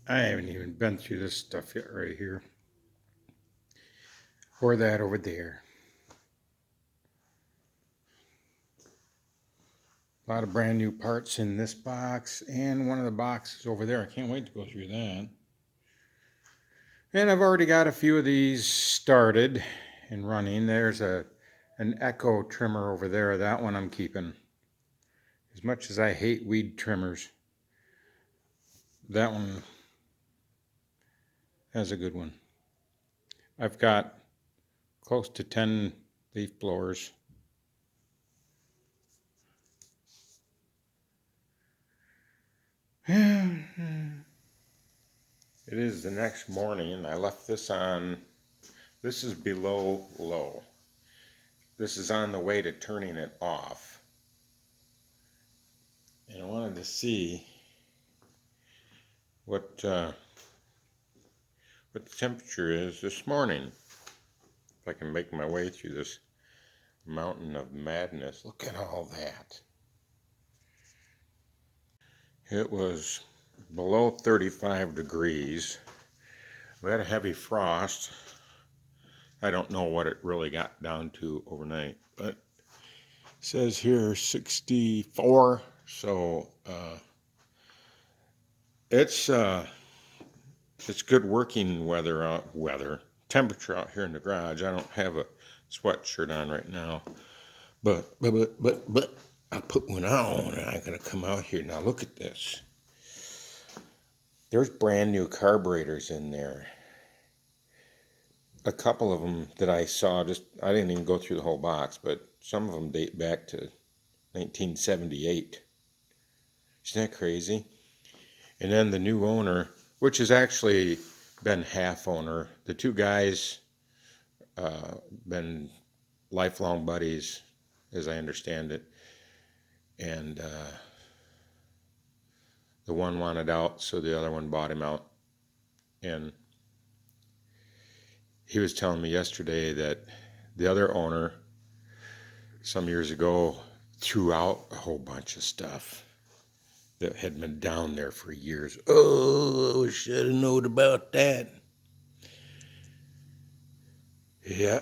I haven't even been through this stuff yet right here. Or that over there. A lot of brand new parts in this box and one of the boxes over there. I can't wait to go through that. And I've already got a few of these started and running. There's an Echo trimmer over there. That one I'm keeping. As much as I hate weed trimmers, that one has a good one. I've got close to 10 leaf blowers. It is the next morning. I left this on. This is below low. This is on the way to turning it off. And I wanted to see what the temperature is this morning. If I can make my way through this mountain of madness. Look at all that. It was below 35 degrees. We had a heavy frost. I don't know what it really got down to overnight, but it says here 64. So it's good working temperature out here in the garage. I don't have a sweatshirt on right now, but I put one on and I gotta come out here. Now look at this. There's brand new carburetors in there. A couple of them that I saw, I didn't even go through the whole box, but some of them date back to 1978. Isn't that crazy? And then the new owner, which has actually been half owner, the two guys been lifelong buddies, as I understand it. And the one wanted out, so the other one bought him out. And he was telling me yesterday that the other owner, some years ago, threw out a whole bunch of stuff that had been down there for years. Oh, I should have known about that. Yeah.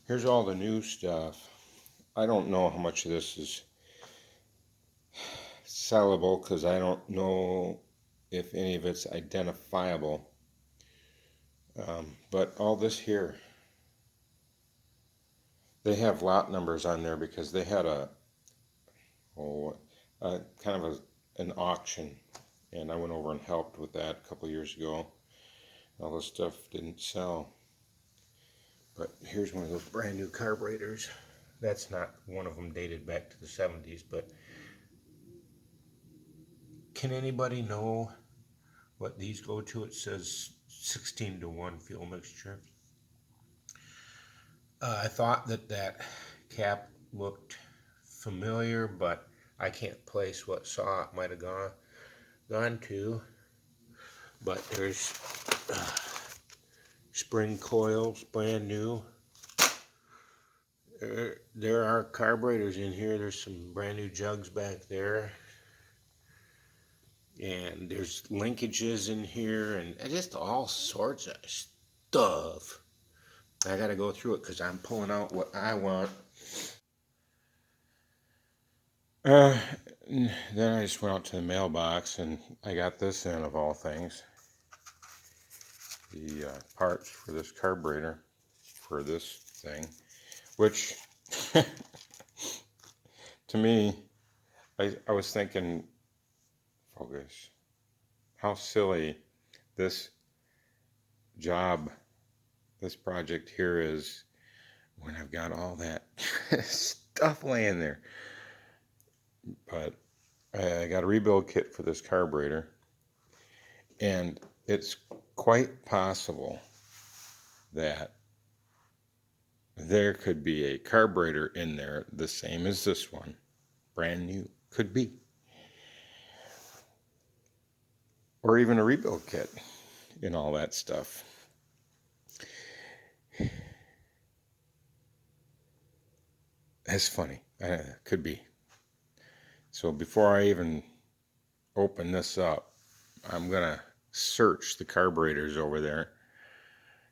Here's all the new stuff. I don't know how much of this is sellable because I don't know if any of it's identifiable. But all this here, they have lot numbers on there because they had kind of an auction, and I went over and helped with that a couple years ago. All this stuff didn't sell. But here's one of those brand new carburetors. That's not one of them dated back to the 70s, but can anybody know what these go to? It says 16:1 fuel mixture. I thought that cap looked familiar, but I can't place what saw it might have gone to. But there's spring coils, brand new. There are carburetors in here. There's some brand new jugs back there. And there's linkages in here and just all sorts of stuff. I gotta go through it because I'm pulling out what I want. Uh, then I just went out to the mailbox and I got this in, of all things. The parts for this carburetor for this thing, which to me, I was thinking, focus, how silly this project here is when I've got all that stuff laying there. But I got a rebuild kit for this carburetor, and it's quite possible that there could be a carburetor in there the same as this one, brand new, could be, or even a rebuild kit and all that stuff. That's funny. Could be. So before I even open this up, I'm gonna search the carburetors over there.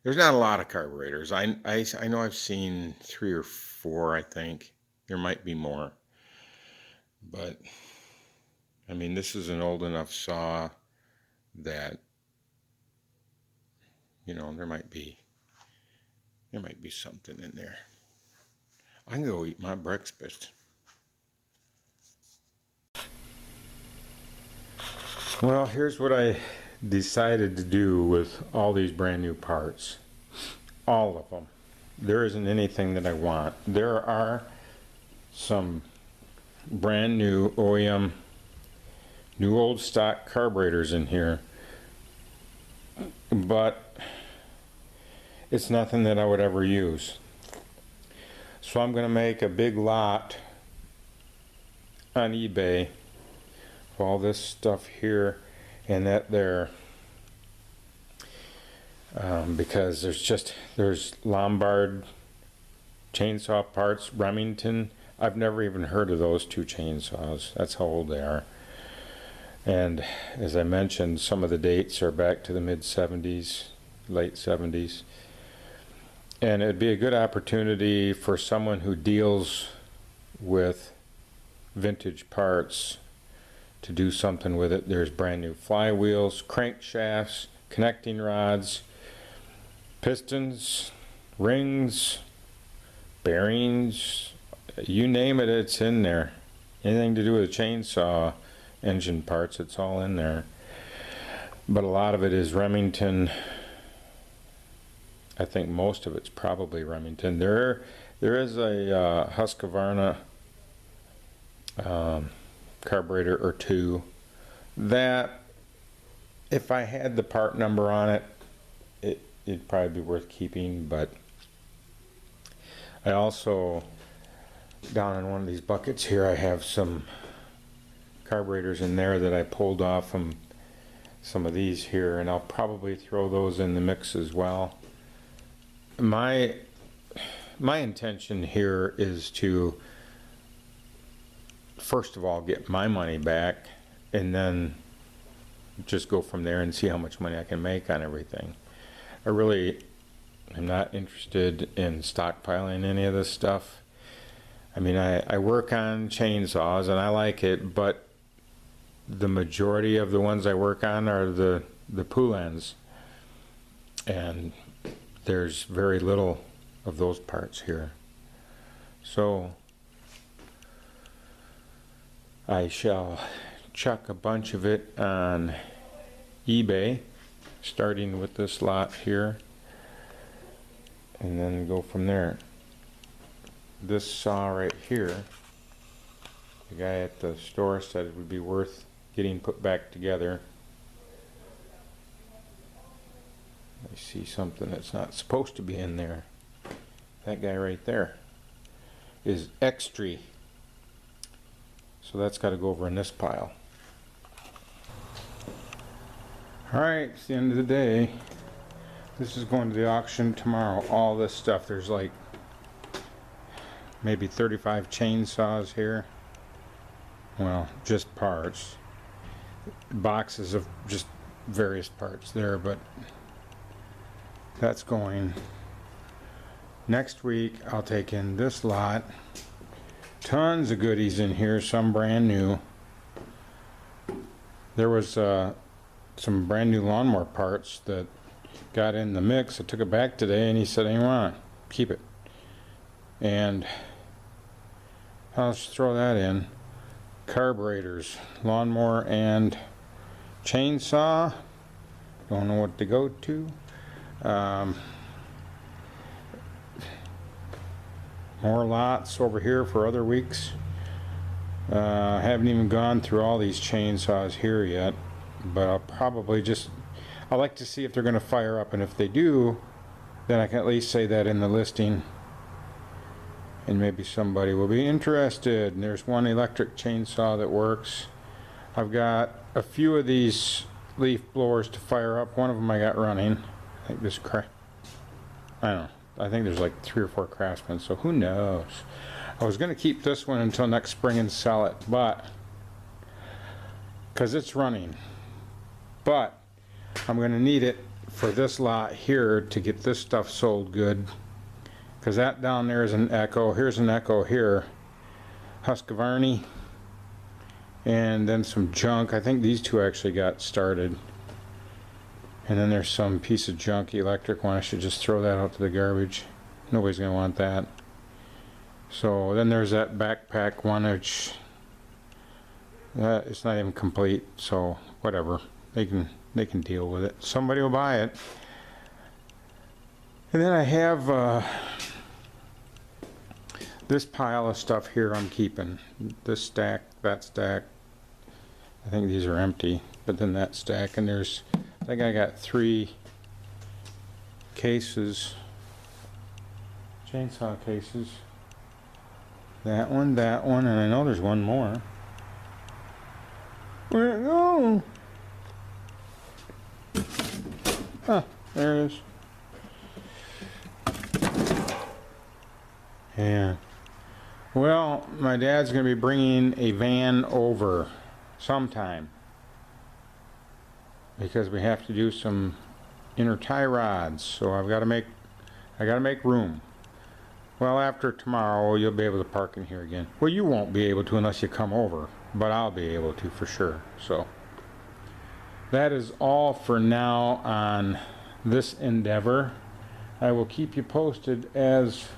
There's not a lot of carburetors. I know I've seen 3 or 4, I think. There might be more. But, I mean, this is an old enough saw that, you know, there might be something in there. I can go eat my breakfast. Well, here's what I decided to do with all these brand new parts. All of them. There isn't anything that I want. There are some brand new OEM, new old stock carburetors in here, but it's nothing that I would ever use. So I'm going to make a big lot on eBay for all this stuff here and that there, because there's Lombard chainsaw parts, Remington. I've never even heard of those 2 chainsaws. That's how old they are. And as I mentioned, some of the dates are back to the mid-70s, late 70s. And it'd be a good opportunity for someone who deals with vintage parts to do something with it. There's brand new flywheels, crankshafts, connecting rods, pistons, rings, bearings, you name it, it's in there. Anything to do with a chainsaw engine parts, it's all in there. But a lot of it is Remington. I think most of it's probably Remington. There is a Husqvarna carburetor or 2 that, if I had the part number on it, it'd probably be worth keeping. But I also, down in one of these buckets here, I have some carburetors in there that I pulled off from some of these here, and I'll probably throw those in the mix as well. My intention here is to, first of all, get my money back, and then just go from there and see how much money I can make on everything. I really am not interested in stockpiling any of this stuff. I mean, I work on chainsaws and I like it, but the majority of the ones I work on are the Poulans, and there's very little of those parts here. So I shall chuck a bunch of it on eBay, starting with this lot here, and then go from there. This saw right here, the guy at the store said it would be worth getting put back together. I see something that's not supposed to be in there. That guy right there is Extree. So that's got to go over in this pile. Alright, it's the end of the day. This is going to the auction tomorrow. All this stuff, there's like maybe 35 chainsaws here. Well, just parts. Boxes of just various parts there, but that's going. Next week I'll take in this lot. Tons of goodies in here, some brand new. There was some brand new lawnmower parts that got in the mix. I took it back today and he said, "Hey, want to keep it." And I'll just throw that in. Carburetors, lawnmower and chainsaw. Don't know what to go to. More lots over here for other weeks. I haven't even gone through all these chainsaws here yet, but I'll probably I like to see if they're going to fire up, and if they do, then I can at least say that in the listing, and maybe somebody will be interested. And there's one electric chainsaw that works. I've got a few of these leaf blowers to fire up. One of them I got running. I think this I don't know. I think there's like 3 or 4 Craftsman, so who knows. I was going to keep this one until next spring and sell it, but because it's running. But I'm going to need it for this lot here to get this stuff sold good. Because that down there is an Echo. Here's an Echo here. Husqvarna. And then some junk. I think these two actually got started. And then there's some piece of junk electric one. I should just throw that out to the garbage. Nobody's going to want that. So then there's that backpack one, which it's not even complete. So whatever, they can deal with it. Somebody will buy it. And then I have this pile of stuff here I'm keeping. This stack, that stack. I think these are empty, but then that stack, and there's, I think I got 3 cases, chainsaw cases. That one, and I know there's one more. Where'd it go? Huh, there it is. Yeah. Well, my dad's going to be bringing a van over sometime because we have to do some inner tie rods, so I got to make room. Well, after tomorrow you'll be able to park in here again. Well, you won't be able to unless you come over, but I'll be able to for sure. So that is all for now on this endeavor. I will keep you posted as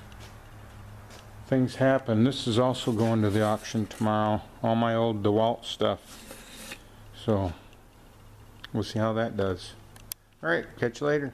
things happen. This is also going to the auction tomorrow, all my old DeWalt stuff. So we'll see how that does. All right, catch you later.